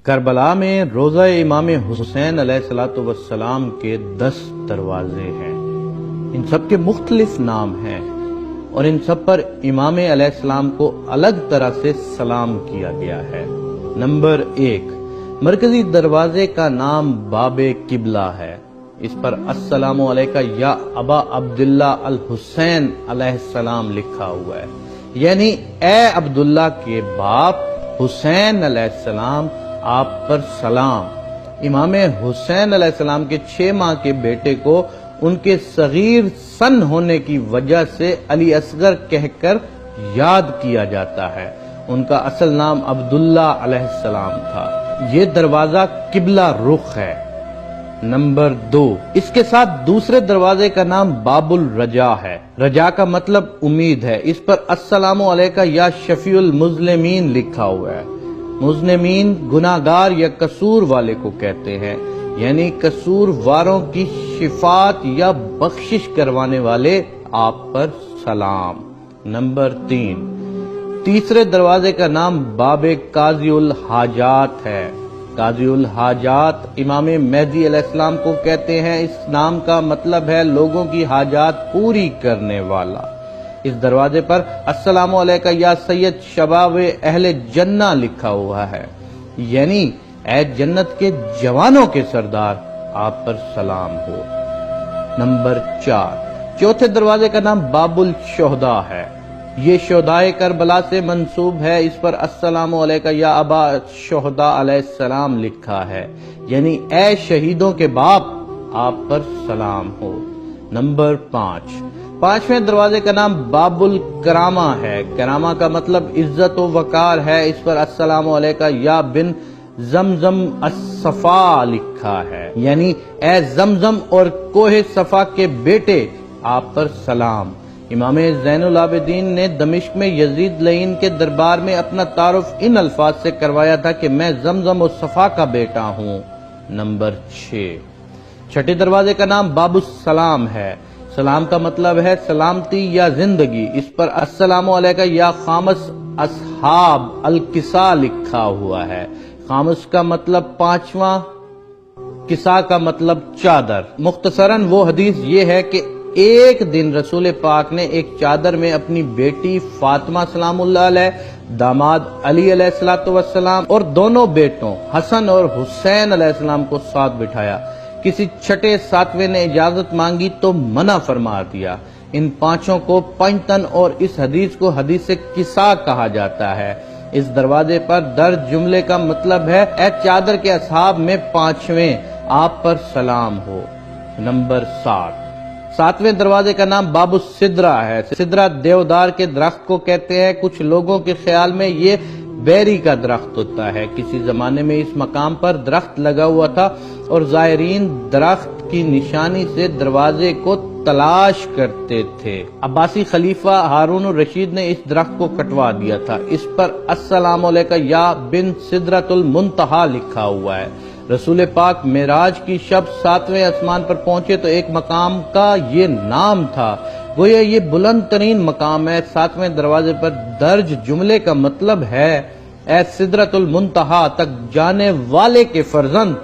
کربلا میں روضہ امام حسین علیہ السلام کے 10 دروازے ہیں۔ ان سب کے مختلف نام ہیں اور ان سب پر امام علیہ السلام کو الگ طرح سے سلام کیا گیا ہے۔ نمبر 1، مرکزی دروازے کا نام باب قبلہ ہے۔ اس پر السلام علیکہ یا ابا عبداللہ الحسین علیہ السلام لکھا ہوا ہے، یعنی اے عبداللہ کے باپ حسین علیہ السلام، آپ پر سلام۔ امام حسین علیہ السلام کے 6 ماہ کے بیٹے کو ان کے صغیر سن ہونے کی وجہ سے علی اصغر کہہ کر یاد کیا جاتا ہے۔ ان کا اصل نام عبداللہ علیہ السلام تھا۔ یہ دروازہ قبلہ رخ ہے۔ نمبر 2، اس کے ساتھ دوسرے دروازے کا نام باب الرجا ہے۔ رجا کا مطلب امید ہے۔ اس پر السلام علیکہ یا شفیع المذنبین لکھا ہوا ہے۔ مذنبین گناہگار یا قصور والے کو کہتے ہیں، یعنی قصور واروں کی شفاعت یا بخشش کروانے والے، آپ پر سلام۔ نمبر 3، تیسرے دروازے کا نام باب قاضی الحاجات ہے۔ قاضی الحاجات امام مہدی علیہ السلام کو کہتے ہیں۔ اس نام کا مطلب ہے لوگوں کی حاجات پوری کرنے والا۔ اس دروازے پر السلام علیکہ یا سید شباب اہل جنہ لکھا ہوا ہے، یعنی اے جنت کے جوانوں کے سردار، آپ پر سلام ہو۔ نمبر 4، چوتھے دروازے کا نام باب الشہداء ہے۔ یہ شہدائے کربلا سے منسوب ہے۔ اس پر السلام علیکہ یا ابا شہداء علیہ السلام لکھا ہے، یعنی اے شہیدوں کے باپ، آپ پر سلام ہو۔ نمبر 5، پانچویں دروازے کا نام باب الکرامہ ہے۔ کرامہ کا مطلب عزت و وقار ہے۔ اس پر السلام علیکہ یا بن زمزم الصفا لکھا ہے، یعنی اے زمزم اور کوہ صفا کے بیٹے، آپ پر سلام۔ امام زین العابدین نے دمشق میں یزید لعین کے دربار میں اپنا تعارف ان الفاظ سے کروایا تھا کہ میں زمزم و صفا کا بیٹا ہوں۔ نمبر 6، چھٹے دروازے کا نام باب السلام ہے۔ سلام کا مطلب ہے سلامتی یا زندگی۔ اس پر السلام علیکہ یا خامس اصحاب الکسا لکھا ہوا ہے۔ خامس کا مطلب 5واں، کسا کا مطلب چادر۔ مختصراً وہ حدیث یہ ہے کہ ایک دن رسول پاک نے ایک چادر میں اپنی بیٹی فاطمہ سلام اللہ علیہ، داماد علی علیہ السلام اور دونوں بیٹوں حسن اور حسین علیہ السلام کو ساتھ بٹھایا۔ کسی چھٹے ساتویں نے اجازت مانگی تو منع فرما دیا۔ ان پانچوں کو پنجتن اور اس حدیث کو حدیث کسا کہا جاتا ہے۔ اس دروازے پر درج جملے کا مطلب ہے اے چادر کے اصحاب میں 5ویں، آپ پر سلام ہو۔ نمبر 7، ساتویں دروازے کا نام باب السدرہ ہے۔ سدرہ دیودار کے درخت کو کہتے ہیں۔ کچھ لوگوں کے خیال میں یہ بیری کا درخت ہوتا ہے۔ کسی زمانے میں اس مقام پر درخت لگا ہوا تھا اور زائرین درخت کی نشانی سے دروازے کو تلاش کرتے تھے۔ عباسی خلیفہ ہارون الرشید نے اس درخت کو کٹوا دیا تھا۔ اس پر السلام علیکہ یا بن سدرۃ المنتہا لکھا ہوا ہے۔ رسول پاک معراج کی شب 7ویں آسمان پر پہنچے تو ایک مقام کا یہ نام تھا، گویا یہ بلند ترین مقام ہے۔ 7ویں دروازے پر درج جملے کا مطلب ہے اے سدرۃ المنتہا تک جانے والے کے فرزند،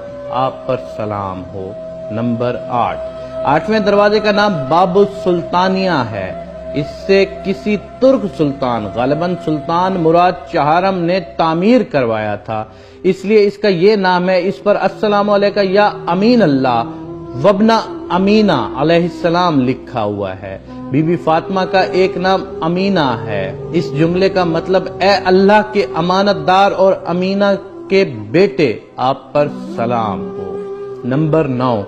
آپ پر سلام ہو۔ نمبر 8، 8ویں دروازے کا نام باب السلطانیہ ہے۔ اس سے کسی ترک سلطان، غالباً سلطان مراد چہارم نے تعمیر کروایا تھا، اس لیے اس کا یہ نام ہے۔ اس پر السلام علیکہ یا امین اللہ وابنہ امینہ علیہ السلام لکھا ہوا ہے۔ بی بی فاطمہ کا ایک نام امینہ ہے۔ اس جملے کا مطلب اے اللہ کے امانت دار اور امینہ کے بیٹے، آپ پر سلام ہو۔ نمبر 9،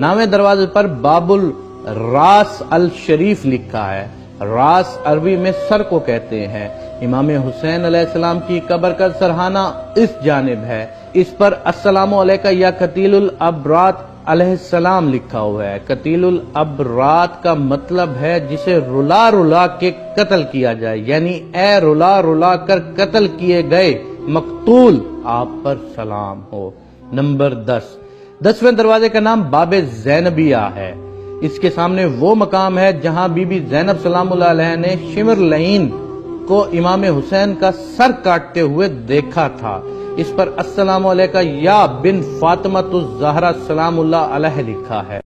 9ویں دروازے پر باب الراس الشریف لکھا ہے۔ راس عربی میں سر کو کہتے ہیں۔ امام حسین علیہ السلام کی قبر کا سرحانہ اس جانب ہے۔ اس پر السلام علیکہ یا قتیل الابرات علیہ السلام لکھا ہوا ہے۔ قتیل الابرات کا مطلب ہے جسے رلا رلا کے قتل کیا جائے، یعنی اے رلا رلا کر قتل کیے گئے مقتول، آپ پر سلام ہو۔ نمبر 10، 10ویں دروازے کا نام باب زینبیہ ہے۔ اس کے سامنے وہ مقام ہے جہاں بی بی زینب سلام اللہ علیہ نے شمر لعین کو امام حسین کا سر کاٹتے ہوئے دیکھا تھا۔ اس پر السلام علیکہ یا بن فاطمۃ الزہرا سلام اللہ علیہ لکھا ہے۔